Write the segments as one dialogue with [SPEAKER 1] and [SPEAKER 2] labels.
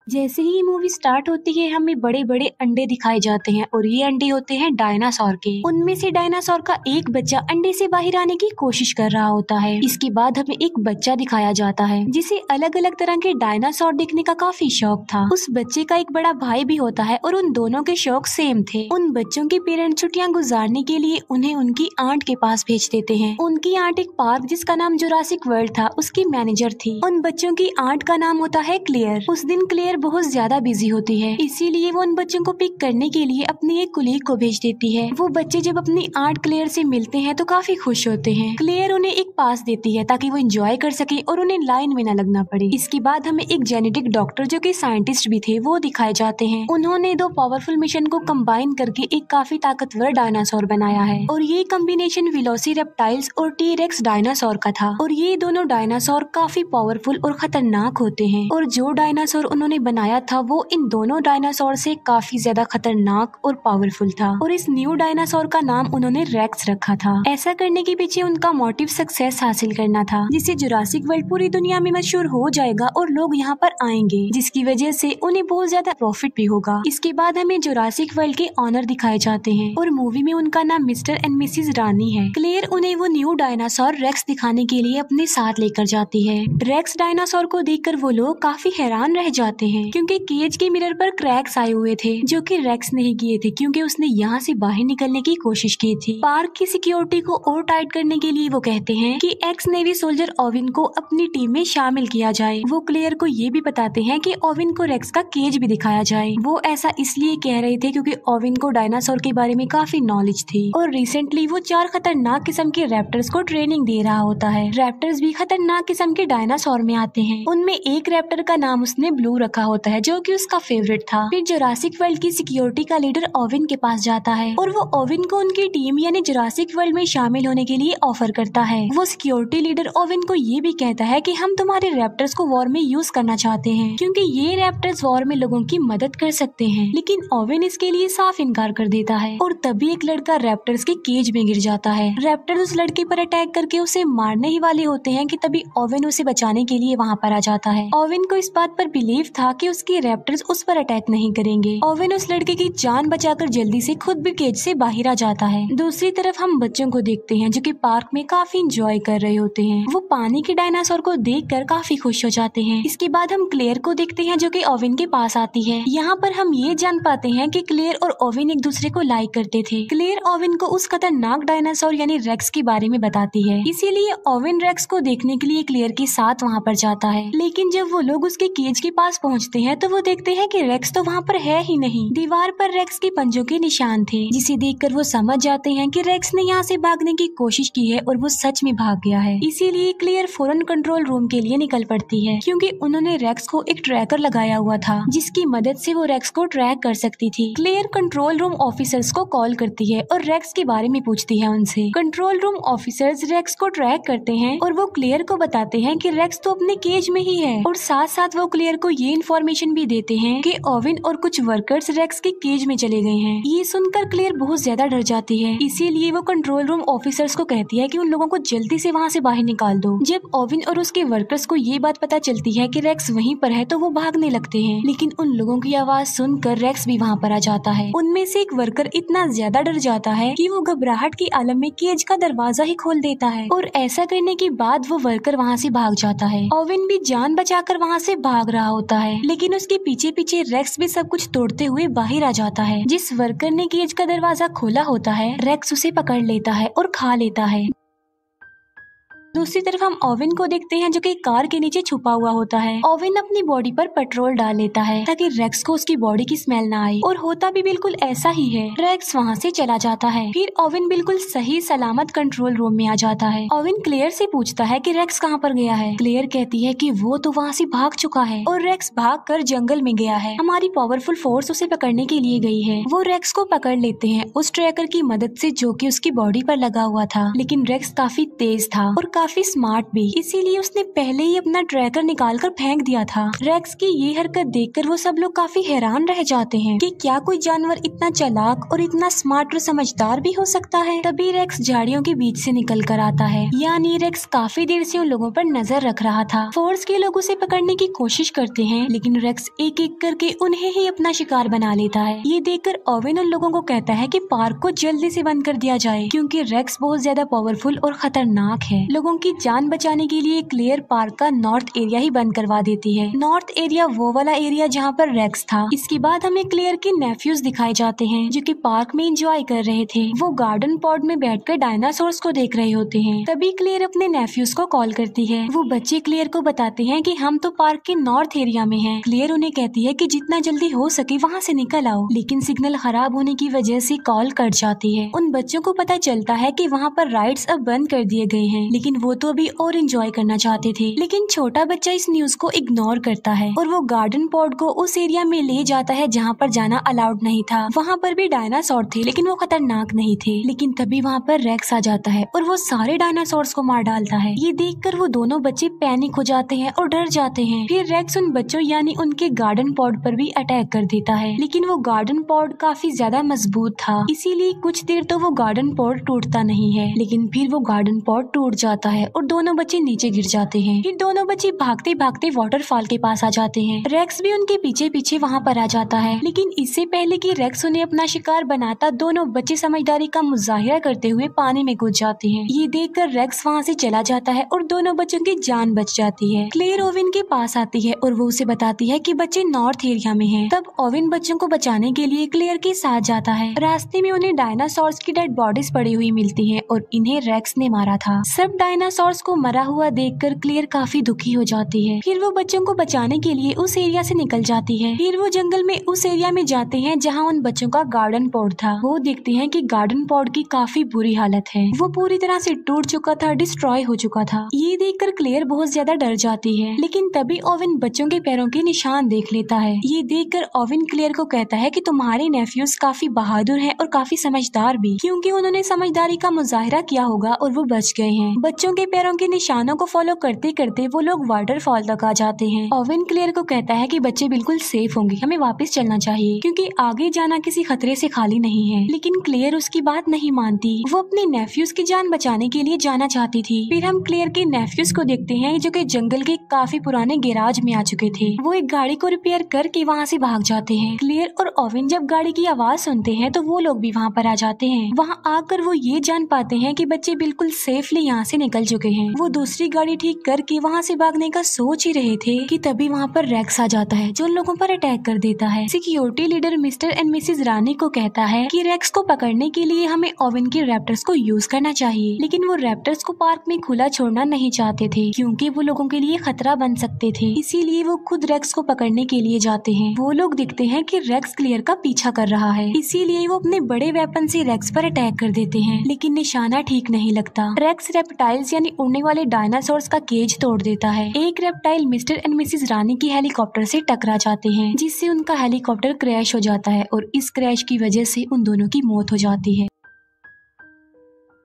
[SPEAKER 1] जैसे ही ये movie start होती है हमें बड़े बड़े अंडे दिखाए जाते हैं और ये अंडे होते हैं डायनासोर के। उनमें से डायनासोर का एक बच्चा अंडे से बाहर आने की कोशिश कर रहा होता है। इसके बाद हमें एक बच्चा दिखाया जाता है जिसे अलग अलग तरह के डायनासोर देखने का काफी शौक था। उस बच्चे का एक बड़ा भाई भी होता है और उन दोनों के शौक सेम थे। उन बच्चों के पेरेंट्स छुट्टियां गुजारने के लिए उन्हें उनकी आंट के पास भेज देते हैं। उनकी आंट एक पार्क जिसका नाम जुरासिक वर्ल्ड था उसकी मैनेजर थी। उन बच्चों की आंट का नाम होता है क्लेयर। उस दिन क्लेयर बहुत ज्यादा बिजी होती है, इसीलिए वो उन बच्चों को पिक करने के लिए अपनी एक कुलीग को भेज देती है। वो बच्चे जब अपनी आंट क्लेयर से मिलते हैं तो काफी खुश होते हैं। क्लेयर उन्हें एक पास देती है ताकि वो एंजॉय कर सके और उन्हें लाइन में न लगना पड़े। इसके बाद हमें एक जेनेटिक डॉक्टर जो कि साइंटिस्ट भी थे वो दिखाए जाते हैं। उन्होंने दो पावरफुल मिशन को कंबाइन करके एक काफी ताकतवर डायनासोर बनाया है और ये कॉम्बिनेशन वेलोसिरैप्टाइल्स और टी-रेक्स डायनासोर का था। और ये दोनों डायनासोर काफी पावरफुल और खतरनाक होते हैं और जो डायनासोर उन्होंने बनाया था वो इन दोनों डायनासोर से काफी ज्यादा खतरनाक और पावरफुल था। और इस न्यू डायनासोर का नाम उन्होंने रेक्स रखा था। ऐसा करने के पीछे उनका मोटिव सक्सेस हासिल करना था, जिससे जुरासिक वर्ल्ड पूरी दुनिया में मशहूर हो जाएगा और लोग यहाँ पर आएंगे, जिसकी वजह से उन्हें बहुत ज्यादा प्रॉफिट भी होगा। इसके बाद हमें जुरासिक वर्ल्ड के ऑनर दिखाए जाते हैं और मूवी में उनका नाम मिस्टर एंड मिसेस रानी है। क्लेयर उन्हें वो न्यू डायनासोर रेक्स दिखाने के लिए अपने साथ लेकर जाती है। रेक्स डायनासोर को देखकर वो लोग काफी हैरान रह जाते हैं क्योंकि केज के मिरर पर क्रैक्स आए हुए थे जो कि रेक्स नहीं किए थे क्योंकि उसने यहाँ से बाहर निकलने की कोशिश की थी। पार्क की सिक्योरिटी को और टाइट करने के लिए वो कहते हैं कि एक्स नेवी सोल्जर ओविन को अपनी टीम में शामिल किया जाए। वो क्लेयर को ये भी बताते हैं कि ओविन को रेक्स का केज भी दिखाया जाए। वो ऐसा इसलिए कह रहे थे क्योंकि ओविन को डायनासोर के बारे में काफी नॉलेज थी और रिसेंटली वो 4 खतरनाक किस्म के रैप्टर्स को ट्रेनिंग दे रहा होता है। रैप्टर्स भी खतरनाक किस्म के डायनासोर में आते हैं। उनमें एक रैप्टर का नाम उसने ब्लू रखा होता है जो कि उसका फेवरेट था। फिर जुरासिक वर्ल्ड की सिक्योरिटी का लीडर ओविन के पास जाता है और वो ओविन को उनकी टीम यानी जुरासिक वर्ल्ड में शामिल होने के लिए ऑफर करता है। वो सिक्योरिटी लीडर ओविन को ये भी कहता है कि हम तुम्हारे रैप्टर्स को वॉर में यूज करना चाहते हैं क्योंकि ये रैप्टर्स वॉर में लोगों की मदद कर सकते हैं। लेकिन ओविन इसके लिए साफ इनकार कर देता है और तभी एक लड़का रैप्टर्स के केज में गिर जाता है। रैप्टर्स उस लड़के पर अटैक करके उसे मारने ही वाले होते हैं कि तभी ओविन उसे बचाने के लिए वहाँ पर आ जाता है। ओविन को इस बात पर बिलीव था कि उसके रैप्टर्स उस पर अटैक नहीं करेंगे। ओविन उस लड़के की जान बचाकर जल्दी से खुद भी केज से बाहर आ जाता है। दूसरी तरफ हम बच्चों को देखते हैं जो कि पार्क में काफी इंजॉय कर रहे होते हैं। वो पानी के डायनासोर को देखकर काफी खुश हो जाते हैं। इसके बाद हम क्लेयर को देखते हैं जो कि ओविन के पास आती है। यहाँ पर हम ये जान पाते हैं कि क्लेयर और ओविन एक दूसरे को लाइक करते थे। क्लेयर ओविन को उस खतरनाक डायनासोर यानी रेक्स के बारे में बताती है, इसीलिए ओविन रेक्स को देखने के लिए क्लेयर के साथ वहाँ पर जाता है। लेकिन जब वो लोग उसके केज के पास पहुँचते हैं तो वो देखते हैं कि रेक्स तो वहाँ पर है ही नहीं। दीवार पर रेक्स के पंजों के निशान थे जिसे देखकर वो समझ जाते हैं कि रेक्स ने यहाँ से भागने की कोशिश की है और वो सच में भाग गया है। इसीलिए क्लेयर फौरन कंट्रोल रूम के लिए निकल पड़ती है क्योंकि उन्होंने रेक्स को एक ट्रैकर लगाया हुआ था जिसकी मदद से वो रेक्स को ट्रैक कर सकती थी। क्लेयर कंट्रोल रूम ऑफिसर्स को कॉल करती है और रेक्स के बारे में पूछती है उनसे। कंट्रोल रूम ऑफिसर्स रेक्स को ट्रैक करते हैं और वो क्लेयर को बताते हैं कि रेक्स तो अपने केज में ही है और साथ साथ वो क्लेयर को ये इन्फॉर्मेशन भी देते हैं कि ओविन और कुछ वर्कर्स रेक्स के केज में चले गए हैं। ये सुनकर क्लेयर बहुत ज्यादा डर जाती है, इसीलिए वो कंट्रोल रूम ऑफिसर्स को कहती है कि उन लोगों को जल्दी से वहाँ से बाहर निकाल दो। जब ओविन और उसके वर्कर्स को ये बात पता चलती है कि रेक्स वहीं पर है तो वो भागने लगते हैं, लेकिन उन लोगों की आवाज सुनकर रेक्स भी वहाँ पर आ जाता है। उनमें से एक वर्कर इतना ज्यादा डर जाता है कि वो घबराहट के आलम में केज का दरवाजा ही खोल देता है और ऐसा करने के बाद वो वर्कर वहाँ से भाग जाता है। ओविन भी जान बचाकर वहाँ से भाग रहा होता है, लेकिन उसके पीछे पीछे रेक्स भी सब कुछ तोड़ते हुए बाहर आ जाता है। जिस वर्कर ने केज का दरवाजा खोला होता है रेक्स उसे पकड़ लेता है और खा लेता है। दूसरी तरफ हम ओविन को देखते हैं जो कि कार के नीचे छुपा हुआ होता है। ओविन अपनी बॉडी पर पेट्रोल डाल लेता है ताकि रेक्स को उसकी बॉडी की स्मेल ना आए और होता भी बिल्कुल ऐसा ही है। रेक्स वहाँ से चला जाता है। फिर ओविन बिल्कुल सही सलामत कंट्रोल रूम में आ जाता है। ओविन क्लेयर से पूछता है कि रेक्स कहाँ पर गया है। क्लेयर कहती है कि वो तो वहाँ से भाग चुका है और रेक्स भाग कर जंगल में गया है। हमारी पावरफुल फोर्स उसे पकड़ने के लिए गई है। वो रेक्स को पकड़ लेते हैं उस ट्रैकर की मदद से जो कि उसकी बॉडी पर लगा हुआ था, लेकिन रेक्स काफी तेज था और काफी स्मार्ट भी, इसीलिए उसने पहले ही अपना ट्रैकर निकालकर फेंक दिया था। रेक्स की ये हरकत देखकर वो सब लोग काफी हैरान रह जाते हैं कि क्या कोई जानवर इतना चालाक और इतना स्मार्ट और समझदार भी हो सकता है। तभी रेक्स झाड़ियों के बीच से निकल कर आता है, यानी रेक्स काफी देर से उन लोगों पर नजर रख रहा था। फोर्स के लोग उसे पकड़ने की कोशिश करते हैं, लेकिन रेक्स एक एक करके उन्हें ही अपना शिकार बना लेता है। ये देखकर ओवेन उन लोगों को कहता है कि पार्क को जल्दी से बंद कर दिया जाए, क्योंकि रेक्स बहुत ज्यादा पावरफुल और खतरनाक है। लोगों की जान बचाने के लिए क्लेयर पार्क का नॉर्थ एरिया ही बंद करवा देती है। नॉर्थ एरिया वो वाला एरिया जहाँ पर रेक्स था। इसके बाद हमें क्लेयर के नेफ्यूज दिखाए जाते हैं, जो कि पार्क में एंजॉय कर रहे थे। वो गार्डन पॉड में बैठकर डायनासोर्स को देख रहे होते हैं। तभी क्लेयर अपने नेफ्यूज को कॉल करती है। वो बच्चे क्लेयर को बताते हैं कि हम तो पार्क के नॉर्थ एरिया में हैं। क्लेयर उन्हें कहती है कि जितना जल्दी हो सके वहाँ से निकल आओ, लेकिन सिग्नल खराब होने की वजह से कॉल कट जाती है। उन बच्चों को पता चलता है कि वहाँ पर राइड्स अब बंद कर दिए गए हैं, लेकिन वो तो अभी और एंजॉय करना चाहते थे। लेकिन छोटा बच्चा इस न्यूज को इग्नोर करता है और वो गार्डन पॉड को उस एरिया में ले जाता है जहाँ पर जाना अलाउड नहीं था। वहाँ पर भी डायनासोर थे, लेकिन वो खतरनाक नहीं थे। लेकिन तभी वहाँ पर रेक्स आ जाता है और वो सारे डायनासोर्स को मार डालता है। ये देखकर वो दोनों बच्चे पैनिक हो जाते हैं और डर जाते हैं। फिर रेक्स उन बच्चों यानी उनके गार्डन पॉड पर भी अटैक कर देता है, लेकिन वो गार्डन पॉड काफी ज्यादा मजबूत था, इसीलिए कुछ देर तो वो गार्डन पॉड टूटता नहीं है। लेकिन फिर वो गार्डन पॉड टूट जाता है और दोनों बच्चे नीचे गिर जाते हैं। फिर दोनों बच्चे भागते भागते वाटरफॉल के पास आ जाते हैं। रेक्स भी उनके पीछे पीछे वहाँ पर आ जाता है, लेकिन इससे पहले कि रेक्स उन्हें अपना शिकार बनाता, दोनों बच्चे समझदारी का मुजाहिरा करते हुए पानी में कूद जाते हैं। ये देखकर रेक्स वहाँ से चला जाता है और दोनों बच्चों की जान बच जाती है। क्लेयर ओवेन के पास आती है और वो उसे बताती है कि बच्चे नॉर्थ एरिया में हैं। तब ओवेन बच्चों को बचाने के लिए क्लेयर के साथ जाता है। रास्ते में उन्हें डायनासोर्स की डेड बॉडीज पड़ी हुई मिलती है और इन्हें रेक्स ने मारा था। सब डायनासोर्स को मरा हुआ देखकर क्लेयर काफी दुखी हो जाती है। फिर वो बच्चों को बचाने के लिए उस एरिया से निकल जाती है। फिर वो जंगल में उस एरिया में जाते हैं जहाँ उन बच्चों का गार्डन पॉड था। वो देखते हैं कि गार्डन पॉड की काफी बुरी हालत है, वो पूरी तरह से टूट चुका था, डिस्ट्रॉय हो चुका था। ये देखकर क्लेयर बहुत ज्यादा डर जाती है, लेकिन तभी ओवेन बच्चों के पैरों के निशान देख लेता है। ये देखकर ओवेन क्लेयर को कहता है कि तुम्हारे नेफ्यूज काफी बहादुर हैं और काफी समझदार भी, क्योंकि उन्होंने समझदारी का मुजाहिरा किया होगा और वो बच गए हैं। बच्चों के पैरों के निशानों को फॉलो करते करते वो लोग वाटरफॉल तक आ जाते हैं। ओवेन क्लेयर को कहता है कि बच्चे बिल्कुल सेफ होंगे, हमें वापस चलना चाहिए, क्योंकि आगे जाना किसी खतरे से खाली नहीं है। लेकिन क्लेयर उसकी बात नहीं मानती। वो अपने नेफ्यूज की जान बचाने के लिए जाना चाहती थी। फिर हम क्लेयर के नेफ्यूज को देखते हैं जो कि जंगल के काफी पुराने गैराज में आ चुके थे। वो एक गाड़ी को रिपेयर करके वहाँ से भाग जाते हैं। क्लेयर और ओवेन जब गाड़ी की आवाज सुनते हैं तो वो लोग भी वहाँ पर आ जाते हैं। वहाँ आकर वो ये जान पाते हैं कि बच्चे बिल्कुल सेफली यहाँ से निकल चुके हैं। वो दूसरी गाड़ी ठीक करके वहाँ से भागने का सोच ही रहे थे कि तभी वहाँ पर रेक्स आ जाता है, जो उन लोगों पर अटैक कर देता है। Security leader Mr and Mrs Rani को कहता है कि रेक्स को पकड़ने के लिए हमें ओवेन के रैप्टर्स को यूज करना चाहिए, लेकिन वो रैप्टर्स को पार्क में खुला छोड़ना नहीं चाहते थे, क्योंकि वो लोगों के लिए खतरा बन सकते थे। इसीलिए वो खुद रेक्स को पकड़ने के लिए जाते हैं। वो लोग दिखते हैं कि रेक्स क्लेयर का पीछा कर रहा है, इसीलिए वो अपने बड़े वेपन से रेक्स पर अटैक कर देते हैं, लेकिन निशाना ठीक नहीं लगता। रेक्स रेप्टाइल्स यानी उड़ने वाले डायनासोर्स का केज तोड़ देता है। एक रेप्टाइल मिस्टर एंड मिसेज रानी की हेलीकॉप्टर से टकरा जाते हैं, जिससे उनका हेलीकॉप्टर क्रैश हो जाता है और इस क्रैश की वजह से उन दोनों की मौत हो जाती है।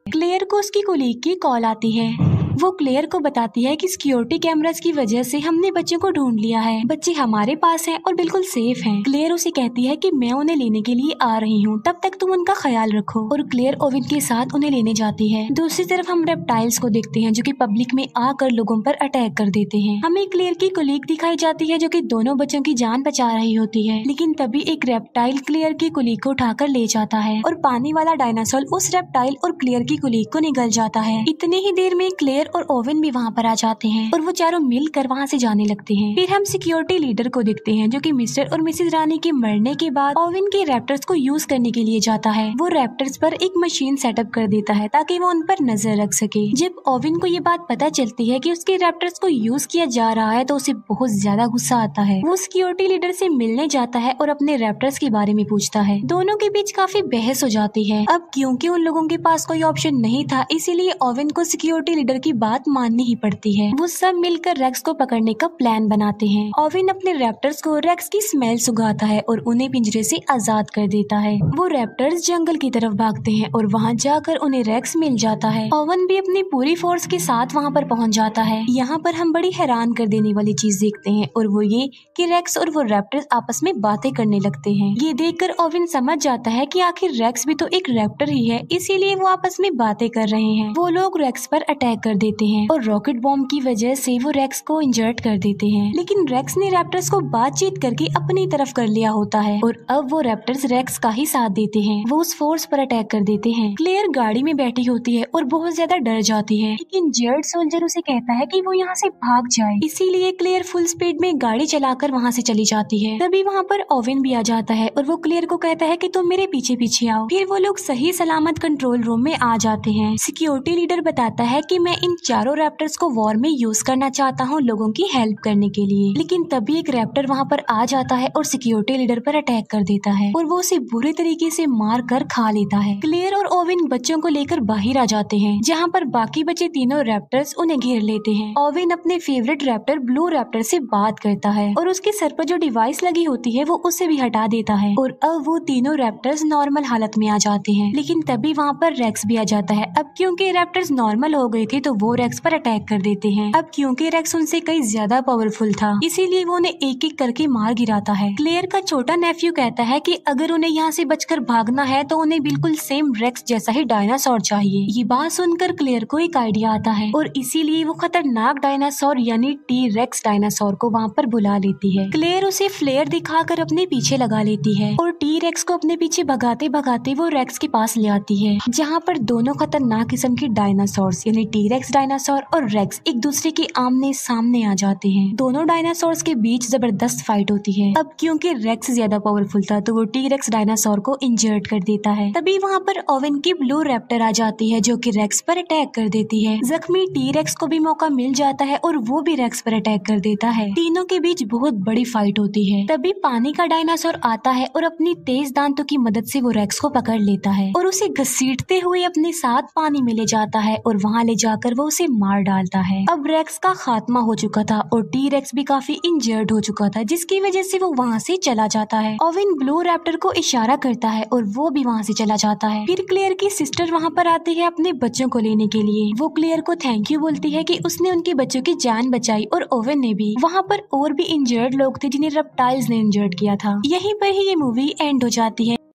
[SPEAKER 1] क्लेयर को उसकी कोलीग की कॉल आती है। वो क्लेयर को बताती है कि सिक्योरिटी कैमरास की वजह से हमने बच्चों को ढूंढ लिया है, बच्चे हमारे पास हैं और बिल्कुल सेफ हैं। क्लेयर उसे कहती है कि मैं उन्हें लेने के लिए आ रही हूँ, तब तक तुम उनका ख्याल रखो। और क्लेयर ओवेन के साथ उन्हें लेने जाती है। दूसरी तरफ हम रेप्टाइल्स को देखते हैं जो कि पब्लिक में आकर लोगों पर अटैक कर देते हैं। हमें क्लेयर की कोलीग दिखाई जाती है जो कि दोनों बच्चों की जान बचा रही होती है, लेकिन तभी एक रेप्टाइल क्लेयर की कोलीग को उठाकर ले जाता है और पानी वाला डायनासोर उस रेप्टाइल और क्लेयर की कोलीग को निगल जाता है। इतनी ही देर में क्लेयर और ओवेन भी वहाँ पर आ जाते हैं और वो चारों मिलकर वहाँ से जाने लगते हैं। फिर हम सिक्योरिटी लीडर को देखते हैं जो कि मिस्टर और मिसेज रानी के मरने के बाद ओवेन के रैप्टर्स को यूज करने के लिए जाता है। वो रैप्टर्स पर एक मशीन सेटअप कर देता है ताकि वो उन पर नजर रख सके। जब ओवेन को ये बात पता चलती है कि उसके रैप्टर्स को यूज किया जा रहा है तो उसे बहुत ज्यादा गुस्सा आता है। वो सिक्योरिटी लीडर से मिलने जाता है और अपने रैप्टर्स के बारे में पूछता है। दोनों के बीच काफी बहस हो जाती है। अब क्योंकि उन लोगों के पास कोई ऑप्शन नहीं था, इसीलिए ओवेन को सिक्योरिटी लीडर की बात माननी ही पड़ती है। वो सब मिलकर रेक्स को पकड़ने का प्लान बनाते हैं। ओवेन अपने रैप्टर्स को रेक्स की स्मेल सुंघाता है और उन्हें पिंजरे से आजाद कर देता है। वो रैप्टर्स जंगल की तरफ भागते हैं और वहाँ जाकर उन्हें रेक्स मिल जाता है। ओवेन भी अपनी पूरी फोर्स के साथ वहाँ पर पहुँच जाता है। यहाँ पर हम बड़ी हैरान कर देने वाली चीज देखते हैं और वो ये कि रेक्स और वो रैप्टर्स आपस में बातें करने लगते हैं। ये देखकर ओवेन समझ जाता है कि आखिर रेक्स भी तो एक रैप्टर ही है, इसीलिए वो आपस में बातें कर रहे हैं। वो लोग रेक्स पर अटैक कर देते हैं और रॉकेट बॉम्ब की वजह से वो रेक्स को इंजर्ड कर देते हैं। लेकिन रेक्स ने रैप्टर्स को बातचीत करके अपनी तरफ कर लिया होता है और अब वो रैप्टर्स रेक्स का ही साथ देते हैं। वो उस फोर्स पर अटैक कर देते हैं। क्लेयर गाड़ी में बैठी होती है और बहुत ज्यादा डर जाती है, लेकिन जर्ड सोल्जर उसे कहता है कि वो यहाँ से भाग जाए, इसीलिए क्लेयर फुल स्पीड में गाड़ी चलाकर वहाँ से चली जाती है। तभी वहाँ पर ओवेन भी आ जाता है और वो क्लेयर को कहता है कि तुम मेरे पीछे पीछे आओ। फिर वो लोग सही सलामत कंट्रोल रूम में आ जाते हैं। सिक्योरिटी लीडर बताता है कि मैं इन चारों रैप्टर्स को वॉर में यूज करना चाहता हूँ लोगों की हेल्प करने के लिए। लेकिन तभी एक रैप्टर वहाँ पर आ जाता है और सिक्योरिटी लीडर पर अटैक कर देता है और वो उसे बुरे तरीके से मार कर खा लेता है। क्लेयर और ओवेन बच्चों को लेकर बाहर आ जाते हैं, जहाँ पर बाकी बचे तीनों रैप्टर्स उन्हें घेर लेते हैं। ओवेन अपने फेवरेट रैप्टर ब्लू रैप्टर से बात करता है और उसके सर पर जो डिवाइस लगी होती है वो उसे भी हटा देता है और अब वो तीनों रैप्टर्स नॉर्मल हालत में आ जाते हैं। लेकिन तभी वहाँ पर रेक्स भी आ जाता है। अब क्योंकि रैप्टर्स नॉर्मल हो गए थे तो वो रेक्स पर अटैक कर देते हैं। अब क्योंकि रेक्स उनसे कई ज्यादा पावरफुल था, इसीलिए वो उन्हें एक एक करके मार गिराता है। क्लेयर का छोटा नेफ्यू कहता है कि अगर उन्हें यहाँ से बचकर भागना है तो उन्हें बिल्कुल सेम रेक्स जैसा ही डायनासोर चाहिए। ये बात सुनकर क्लेयर को एक आइडिया आता है और इसीलिए वो खतरनाक डायनासोर यानी टी रेक्स डायनासोर को वहाँ पर बुला लेती है। क्लेयर उसे फ्लेयर दिखाकर अपने पीछे लगा लेती है और टी रेक्स को अपने पीछे भगाते भगाते वो रेक्स के पास ले आती है, जहाँ पर दोनों खतरनाक किस्म के डायनासोर्स यानी टी रेक्स डायनासोर और रेक्स एक दूसरे के आमने सामने आ जाते हैं। दोनों डायनासोर्स के बीच जबरदस्त फाइट होती है। अब क्योंकि रेक्स ज्यादा पावरफुल था तो वो टी रेक्स डायनासोर को इंजर्ड कर देता है। तभी वहाँ पर ओवेन की ब्लू रैप्टर आ जाती है जो कि रेक्स पर अटैक कर देती है। जख्मी टी रेक्स को भी मौका मिल जाता है और वो भी रेक्स पर अटैक कर देता है। तीनों के बीच बहुत बड़ी फाइट होती है। तभी पानी का डायनासोर आता है और अपनी तेज दांतों की मदद से वो रेक्स को पकड़ लेता है और उसे घसीटते हुए अपने साथ पानी में ले जाता है और वहाँ ले जाकर वो उसे मार डालता है। अब रेक्स का खात्मा हो चुका था और टी रेक्स भी काफी इंजर्ड हो चुका था, जिसकी वजह से वो वहाँ से चला जाता है। ओवेन ब्लू रैप्टर को इशारा करता है और वो भी वहाँ से चला जाता है। फिर क्लेयर की सिस्टर वहाँ पर आती है अपने बच्चों को लेने के लिए। वो क्लेयर को थैंक यू बोलती है कि उसने उनके बच्चों की जान बचाई और ओवेन ने भी। वहाँ पर और भी इंजर्ड लोग थे जिन्हें रेप्टाइल्स ने इंजर्ड किया था। यहीं पर ही ये मूवी एंड हो जाती है।